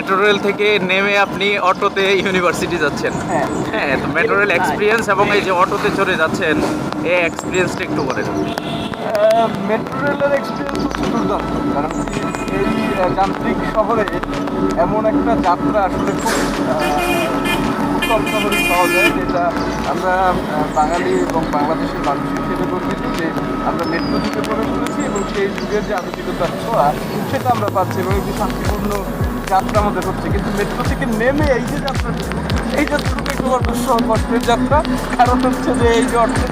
Metro rail থেকে নেমে আপনি অটোতে ইউনিভার্সিটি যাচ্ছেন। হ্যাঁ। হ্যাঁ, তো মেট্রো রেল এক্সপিরিয়েন্স এবং এই যে অটোতে চড়ে যাচ্ছেন, এই এক্সপিরিয়েন্সটা একটু বলেন। মেট্রো রেলের এক্সপিরিয়েন্স হচ্ছে দুর্দান্ত, কারণ কি এই যান্ত্রিক শহরে এমন একটা যাত্রা আসলে খুব স্বল্প শহরে পাওয়া যায়, যেটা আমরা বাঙালি এবং বাংলাদেশের মানুষ হিসেবে গর্বিত যে আমরা মেট্রো যুগে প্রবেশ করেছি এবং সেই যুগের যে আধুনিকতার ছোঁয়া সেটা আমরা পাচ্ছি এবং একটি শান্তিপূর্ণ যাত্রা আমাদের হচ্ছে। কিন্তু মেট্রো থেকে নেমে এই যে যাত্রাটুকু, এই যাত্রাটুকু একটু কষ্টের যাত্রা, কারণ হচ্ছে যে এই যে অর্থের